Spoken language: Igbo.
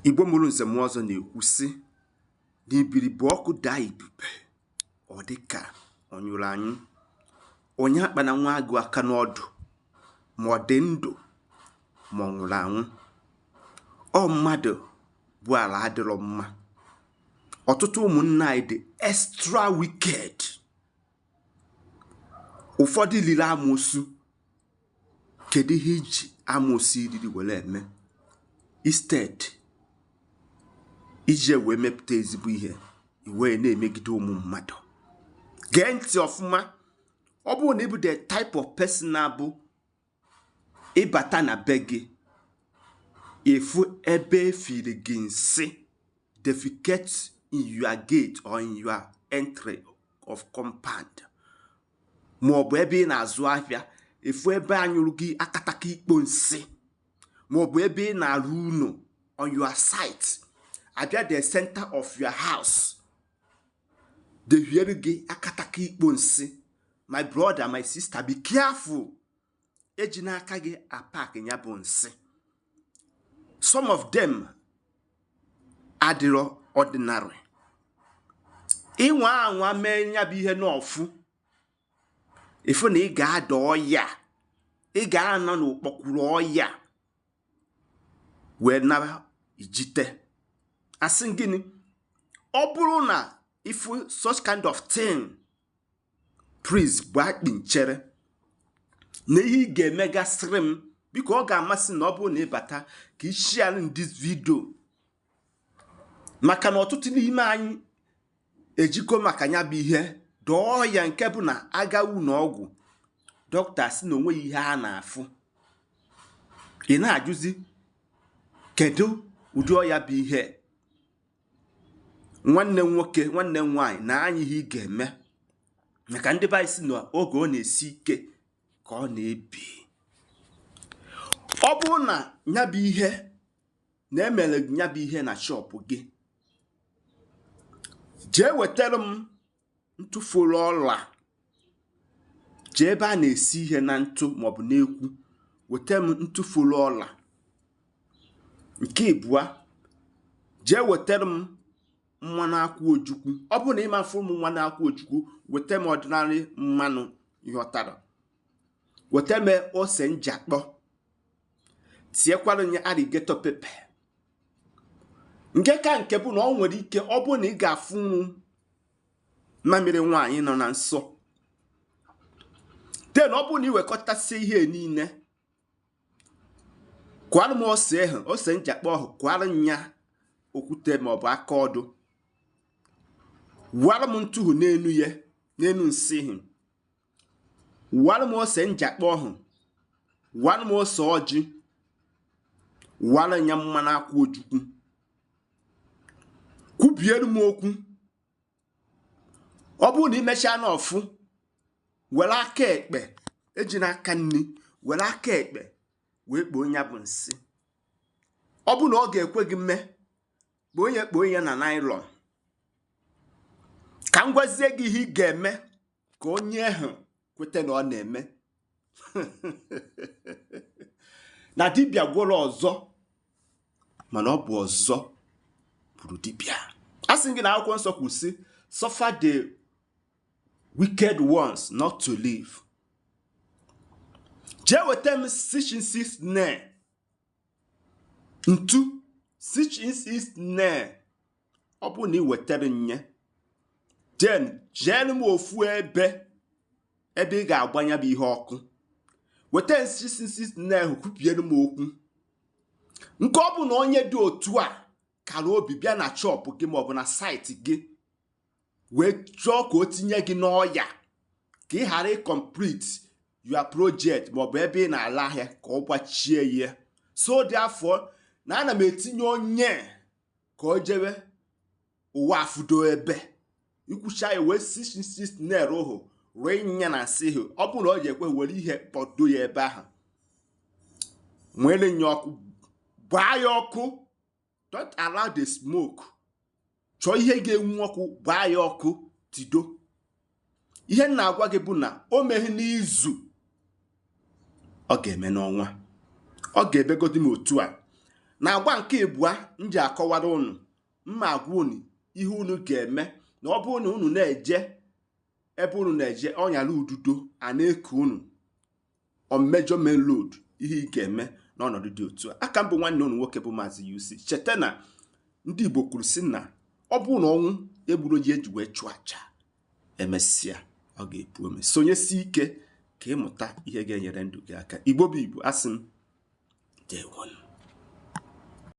Igbo mụrụ nze m ọzọ na-ekwu sị na ibiri bụ ọkụ daa ibube ọ dị ka ọ nyụrụ anyụ. Onye akpana nwa agụ aka n'ọdụ ma ọ dị ndụ ma ọ nwụrụ anwụ. Ọ mmadụ bụ ala adịrọ mma. Ọtụtụ ụmụnna anyị dị extra wicked. Ụfọdụ liri amoosu. Kedu ihe iji amoosu iriri were eme? Instead ije wee mepụta ezigbo ihe iwe na-emegide ụmụ mmadụ. Gee ntị ọfụma. Ọ bụrụ na ị bụ the type of person na-abụ ịbata na be gị efu ebe efiri gị nsị defecate in your gate or in your entry of compound, ma ọ bụ ebe ị na-azụ ahịa efu ebe anyụrụ gị akataka ikpo nsị, ma ọ bụ ebe ị na-arụ ụlọ on your site abịa the center of your house dehiere gị akataka ikpo nsị. My brother, my sister, be careful. Eji n'aka gị apak ya bụ nsị. Some of them adịrọ ordinary. Ịnwa anwa mee ya bụ ihe n'ọfụ efu na ị ga-ada ọya, ị ga-anọ n'okpokuru ọya wee nara ijite. Asị gịnị? Ọ bụrụ na ifu such kind of thing, please bụ akpị nchere na ihe ị ga-emegasịrị m, biko ọ ga-amasị na ọ bụrụ na ịbata ka ị share this video, maka na ọtụtụ n'ime anyị ejikọ maka ya bụ ihe dọọ ya, nke bụ na agawu n'ọgwụ dọkịta sị na onweghị ihe a na-afụ. Ị na-ajụzi kedu ụdị ọya bụ ihe? Nwanne nwoke, nwanne nwaanyị, na anyị ihe ị ga-eme, maka ndị be si na oge ọ na-esi ike ka ọ na-ebi. Ọ bụrụ na ya bụ ihe na-emere ya bụ ihe na shop gị, jee wetara m ntụfuru ọla. Jee ebe a na-esi ihe na ntụ maọbụ n'ekwu, wetara m ntụfuru ọla. Nke ịbụa, jee wetara m mmanụ akwụ ojukwu. Ọ bụrụ na ị ma fụ m mmanụ akwụ ojukwu, wetara m ọdịnarị mmanụ ịghọtara. Wetara m ose njakpọ, tiekwara nye alligator pepper. Nke ka nke bụ na ọ nwere ike ọ bụrụ na ị ga-afụ mamịrị nwaanyị nọ na nsọ. Then ọ bụrụ na ị wekọtasị ihe niile, kwara m ose ahụ, ose njakpọ ahụ, kwara nya okwute maọbụ aka ọdụ. Wara m ntụhụ n'enu ya, n'enu nsị ahụ. Wara m ose njakpọ ahụ, wara m ose ọjị, wara nya mmanụ akwụ ojukwu. Kwubiere m okwu. Ọ bụrụ na imechaa n'ọfụ, were aka ekpe, eji n'aka nni, were aka ekpe wee kpoo ya bụ nsị. Ọ bụrụ na ọ ga-ekwe gị mme, kpoo ya na nylon. Ka m gwazie gị ihe ị ga-eme ka onye ahụ kweta na ọ na-eme. Na dibịa gwọrọ ọzọ, mana ọ bụ ọzọ bụrụ dibịa. A sị gị na akwụkwọ nsọ kwuru sị, suffer the wicked ones not to live. Jee weta m 6 nail ntu 6 nail. Ọ bụ na ị wetara nye, jee m ofu ebe ị ga-agbanya bụ ihe ọkụ. Weta 6 nail kwupiere m okwu. Nke ọ bụ na onye dị otu a kara obi bịa na shop gị maọbụ na site gị wee chọọ ka o tinye gị n'ọya ka ị ghara complete your project maọbụ ebe ị na-ala ahịa ka ọ gbachie ya. So therefore, na ana m etinye onye ka o jebe ụwa afụdo ebe ikwucha ya wee 6 nail ụhụ wee nye na nsị hụ. Ọ bụrụ na ọ ji ekwe were ihe kpọdo ya ebe ahụ, nwere nye ọkụ, gbaa ya ọkụ. Don't allow the smoke. Chọọ ihe ga-enwu ọkụ, gbaa ya ọkụ, tido. Ihe m na-agwa gị bụ na o meghe n'izu, ọ ga-eme n'ọnwa. Ọ ga-ebegodi m otu a. na agwa nke ebua nji akọwara unu mma agwa unu ihe unu ga-eme na ọ bụrụ na unu na-eje ebe unu na-eje ọnyala ududo a na-eku unu on major main road ihe ị ga-eme n'ọnọdụ dị otu a. Aka mbụ nwanne unu nwoke bụ Maazi-UC. Cheta na ndị Igbo kwuru sị na ọ bụrụ na ọnwụ egburu ji eji wee chụọ aja emesịa ọ ga-epu ome. Sonyesi ike ka ịmụta ihe ga-enyere ndụ gị aka. Igbo bụ Igbo, asị m ndewo.